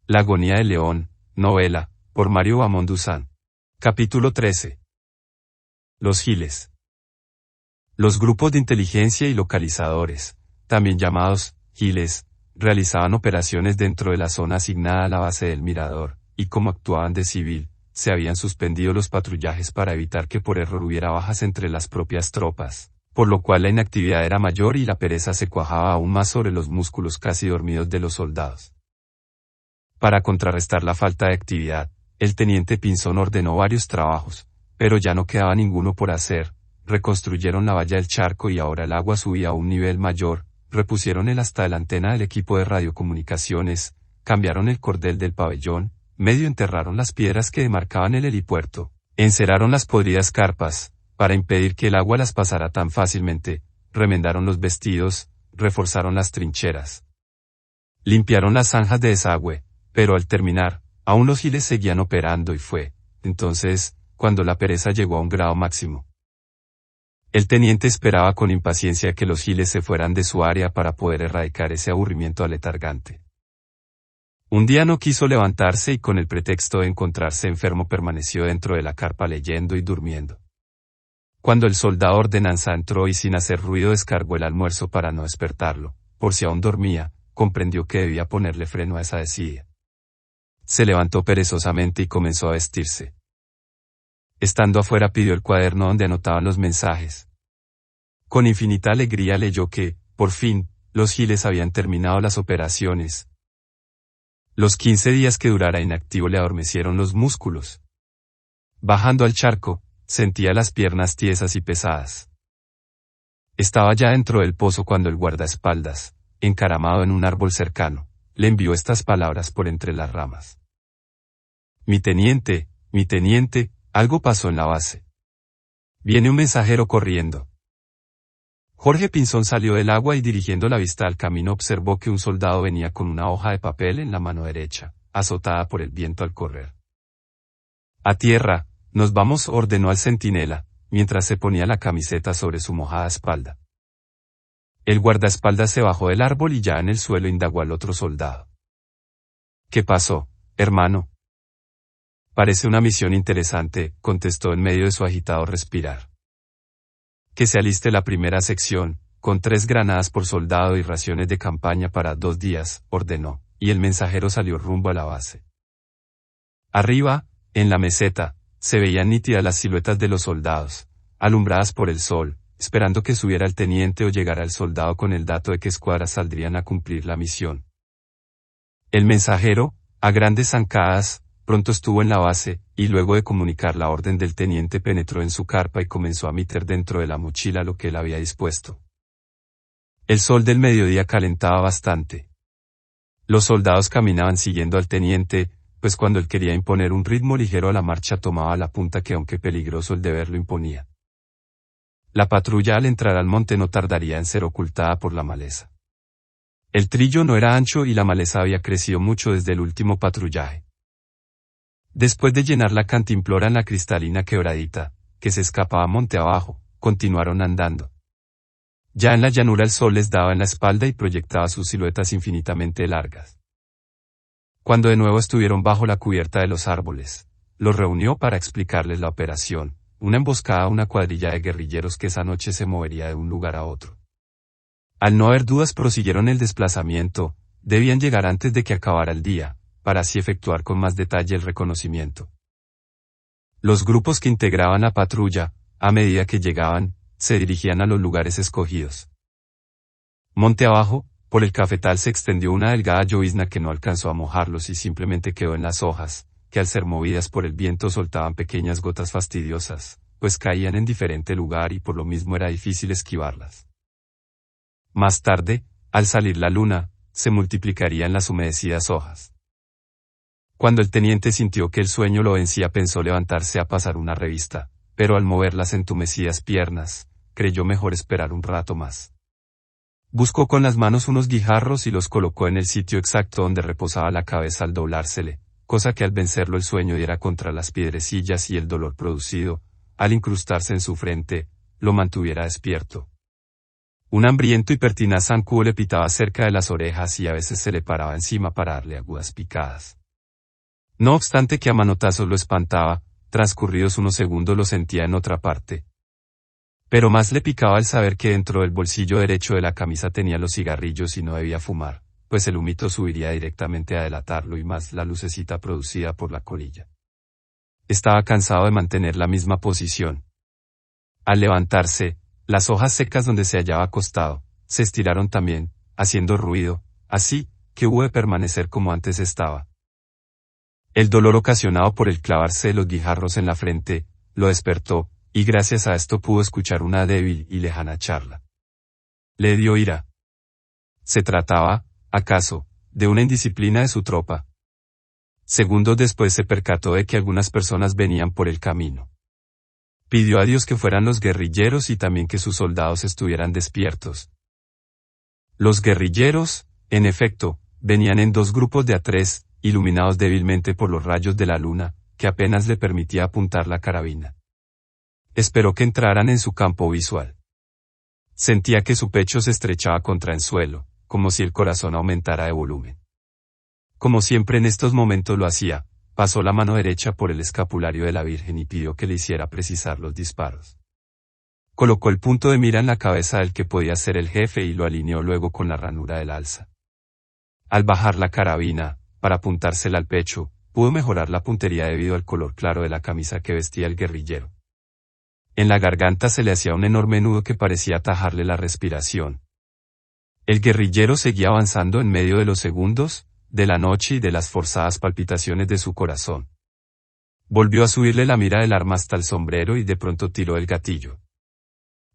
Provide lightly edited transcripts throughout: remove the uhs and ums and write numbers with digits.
La agonía del león, novela, por Mario Bamón Duzán. Capítulo 13. Los giles. Los grupos de inteligencia y localizadores, también llamados giles, realizaban operaciones dentro de la zona asignada a la base del Mirador, y como actuaban de civil, se habían suspendido los patrullajes para evitar que por error hubiera bajas entre las propias tropas, por lo cual la inactividad era mayor y la pereza se cuajaba aún más sobre los músculos casi dormidos de los soldados. Para contrarrestar la falta de actividad, el teniente Pinzón ordenó varios trabajos, pero ya no quedaba ninguno por hacer. Reconstruyeron la valla del charco y ahora el agua subía a un nivel mayor, repusieron el asta de la antena del equipo de radiocomunicaciones, cambiaron el cordel del pabellón, medio enterraron las piedras que demarcaban el helipuerto, enceraron las podridas carpas, para impedir que el agua las pasara tan fácilmente, remendaron los vestidos, reforzaron las trincheras. Limpiaron las zanjas de desagüe, pero al terminar, aún los giles seguían operando y fue, entonces, cuando la pereza llegó a un grado máximo. El teniente esperaba con impaciencia que los giles se fueran de su área para poder erradicar ese aburrimiento aletargante. Un día no quiso levantarse y con el pretexto de encontrarse enfermo permaneció dentro de la carpa leyendo y durmiendo. Cuando el soldado ordenanza entró y sin hacer ruido descargó el almuerzo para no despertarlo, por si aún dormía, comprendió que debía ponerle freno a esa desidia. Se levantó perezosamente y comenzó a vestirse. Estando afuera pidió el cuaderno donde anotaban los mensajes. Con infinita alegría leyó que, por fin, los giles habían terminado las operaciones. Los 15 días que durara inactivo le adormecieron los músculos. Bajando al charco, sentía las piernas tiesas y pesadas. Estaba ya dentro del pozo cuando el guardaespaldas, encaramado en un árbol cercano, le envió estas palabras por entre las ramas. Mi teniente, algo pasó en la base. Viene un mensajero corriendo. Jorge Pinzón salió del agua y dirigiendo la vista al camino observó que un soldado venía con una hoja de papel en la mano derecha, azotada por el viento al correr. A tierra, nos vamos, ordenó al centinela, mientras se ponía la camiseta sobre su mojada espalda. El guardaespaldas se bajó del árbol y ya en el suelo indagó al otro soldado. ¿Qué pasó, hermano? Parece una misión interesante, contestó en medio de su agitado respirar. Que se aliste la primera sección, con 3 granadas por soldado y raciones de campaña para 2 días, ordenó, y el mensajero salió rumbo a la base. Arriba, en la meseta, se veían nítidas las siluetas de los soldados, alumbradas por el sol, esperando que subiera el teniente o llegara el soldado con el dato de qué escuadras saldrían a cumplir la misión. El mensajero, a grandes zancadas, pronto estuvo en la base, y luego de comunicar la orden del teniente penetró en su carpa y comenzó a meter dentro de la mochila lo que él había dispuesto. El sol del mediodía calentaba bastante. Los soldados caminaban siguiendo al teniente, pues cuando él quería imponer un ritmo ligero a la marcha tomaba la punta que aunque peligroso el deber lo imponía. La patrulla al entrar al monte no tardaría en ser ocultada por la maleza. El trillo no era ancho y la maleza había crecido mucho desde el último patrullaje. Después de llenar la cantimplora en la cristalina quebradita, que se escapaba monte abajo, continuaron andando. Ya en la llanura el sol les daba en la espalda y proyectaba sus siluetas infinitamente largas. Cuando de nuevo estuvieron bajo la cubierta de los árboles, los reunió para explicarles la operación, una emboscada a una cuadrilla de guerrilleros que esa noche se movería de un lugar a otro. Al no haber dudas prosiguieron el desplazamiento, debían llegar antes de que acabara el día, para así efectuar con más detalle el reconocimiento. Los grupos que integraban la patrulla, a medida que llegaban, se dirigían a los lugares escogidos. Monte abajo, por el cafetal se extendió una delgada llovizna que no alcanzó a mojarlos y simplemente quedó en las hojas, que al ser movidas por el viento soltaban pequeñas gotas fastidiosas, pues caían en diferente lugar y por lo mismo era difícil esquivarlas. Más tarde, al salir la luna, se multiplicarían las humedecidas hojas. Cuando el teniente sintió que el sueño lo vencía pensó levantarse a pasar una revista, pero al mover las entumecidas piernas, creyó mejor esperar un rato más. Buscó con las manos unos guijarros y los colocó en el sitio exacto donde reposaba la cabeza al doblársele, cosa que al vencerlo el sueño diera contra las piedrecillas y el dolor producido, al incrustarse en su frente, lo mantuviera despierto. Un hambriento y pertinaz zancudo le pitaba cerca de las orejas y a veces se le paraba encima para darle agudas picadas. No obstante que a manotazos lo espantaba, transcurridos unos segundos lo sentía en otra parte. Pero más le picaba el saber que dentro del bolsillo derecho de la camisa tenía los cigarrillos y no debía fumar, pues el humito subiría directamente a delatarlo y más la lucecita producida por la colilla. Estaba cansado de mantener la misma posición. Al levantarse, las hojas secas donde se hallaba acostado, se estiraron también, haciendo ruido, así, que hubo de permanecer como antes estaba. El dolor ocasionado por el clavarse los guijarros en la frente, lo despertó, y gracias a esto pudo escuchar una débil y lejana charla. Le dio ira. ¿Se trataba, acaso, de una indisciplina de su tropa? Segundos después se percató de que algunas personas venían por el camino. Pidió a Dios que fueran los guerrilleros y también que sus soldados estuvieran despiertos. Los guerrilleros, en efecto, venían en 2 grupos de a 3, iluminados débilmente por los rayos de la luna, que apenas le permitía apuntar la carabina. Esperó que entraran en su campo visual. Sentía que su pecho se estrechaba contra el suelo, como si el corazón aumentara de volumen. Como siempre en estos momentos lo hacía, pasó la mano derecha por el escapulario de la Virgen y pidió que le hiciera precisar los disparos. Colocó el punto de mira en la cabeza del que podía ser el jefe y lo alineó luego con la ranura del alza. Al bajar la carabina, para apuntársela al pecho, pudo mejorar la puntería debido al color claro de la camisa que vestía el guerrillero. En la garganta se le hacía un enorme nudo que parecía atajarle la respiración. El guerrillero seguía avanzando en medio de los segundos, de la noche y de las forzadas palpitaciones de su corazón. Volvió a subirle la mira del arma hasta el sombrero y de pronto tiró el gatillo.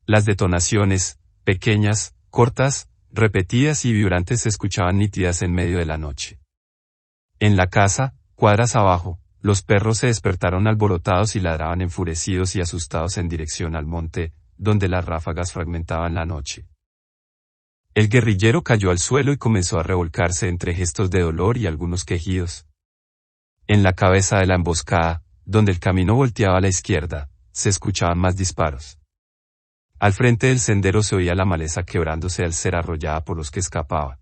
Las detonaciones, pequeñas, cortas, repetidas y vibrantes se escuchaban nítidas en medio de la noche. En la casa, cuadras abajo, los perros se despertaron alborotados y ladraban enfurecidos y asustados en dirección al monte, donde las ráfagas fragmentaban la noche. El guerrillero cayó al suelo y comenzó a revolcarse entre gestos de dolor y algunos quejidos. En la cabeza de la emboscada, donde el camino volteaba a la izquierda, se escuchaban más disparos. Al frente del sendero se oía la maleza quebrándose al ser arrollada por los que escapaban.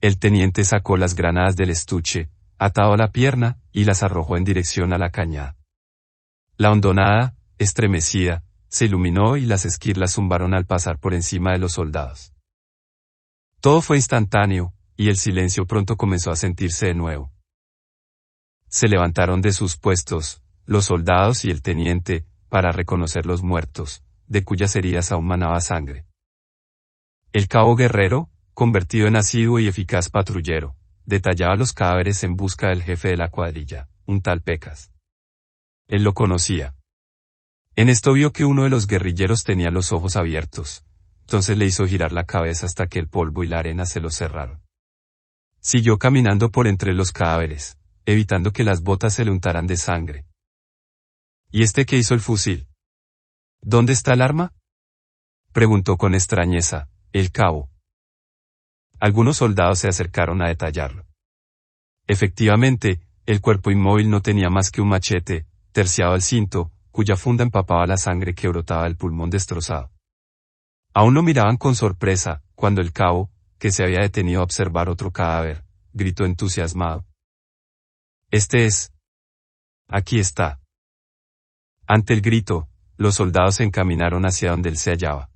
El teniente sacó las granadas del estuche, atado a la pierna, y las arrojó en dirección a la cañada. La hondonada, estremecida, se iluminó y las esquirlas zumbaron al pasar por encima de los soldados. Todo fue instantáneo, y el silencio pronto comenzó a sentirse de nuevo. Se levantaron de sus puestos, los soldados y el teniente, para reconocer los muertos, de cuyas heridas aún manaba sangre. El cabo Guerrero, convertido en asiduo y eficaz patrullero, detallaba los cadáveres en busca del jefe de la cuadrilla, un tal Pecas. Él lo conocía. En esto vio que uno de los guerrilleros tenía los ojos abiertos, entonces le hizo girar la cabeza hasta que el polvo y la arena se los cerraron. Siguió caminando por entre los cadáveres, evitando que las botas se le untaran de sangre. ¿Y este qué hizo el fusil? ¿Dónde está el arma?, preguntó con extrañeza el cabo. Algunos soldados se acercaron a detallarlo. Efectivamente, el cuerpo inmóvil no tenía más que un machete, terciado al cinto, cuya funda empapaba la sangre que brotaba del pulmón destrozado. Aún lo miraban con sorpresa, cuando el cabo, que se había detenido a observar otro cadáver, gritó entusiasmado. «Este es. Aquí está». Ante el grito, los soldados se encaminaron hacia donde él se hallaba.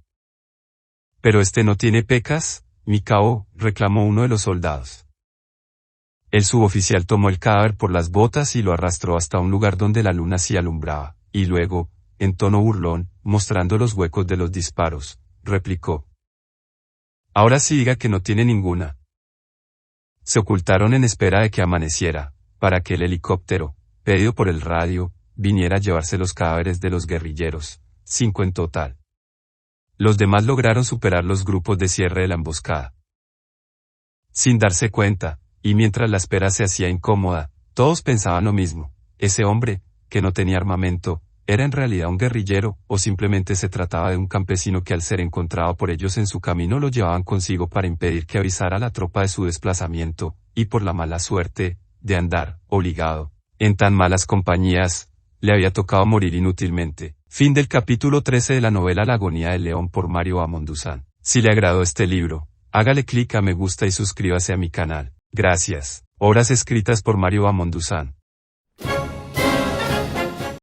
«¿Pero este no tiene pecas, mi cabo?», reclamó uno de los soldados. El suboficial tomó el cadáver por las botas y lo arrastró hasta un lugar donde la luna sí alumbraba, y luego, en tono burlón, mostrando los huecos de los disparos, replicó: «Ahora sí diga que no tiene ninguna». Se ocultaron en espera de que amaneciera, para que el helicóptero, pedido por el radio, viniera a llevarse los cadáveres de los guerrilleros, 5 en total. Los demás lograron superar los grupos de cierre de la emboscada. Sin darse cuenta, y mientras la espera se hacía incómoda, todos pensaban lo mismo: ese hombre, que no tenía armamento, ¿era en realidad un guerrillero, o simplemente se trataba de un campesino que al ser encontrado por ellos en su camino lo llevaban consigo para impedir que avisara a la tropa de su desplazamiento, y por la mala suerte, de andar, obligado, en tan malas compañías, le había tocado morir inútilmente? Fin del capítulo 13 de la novela La agonía del león por Mario Amondusán. Si le agradó este libro, hágale clic a me gusta y suscríbase a mi canal. Gracias. Obras escritas por Mario Amonduzán.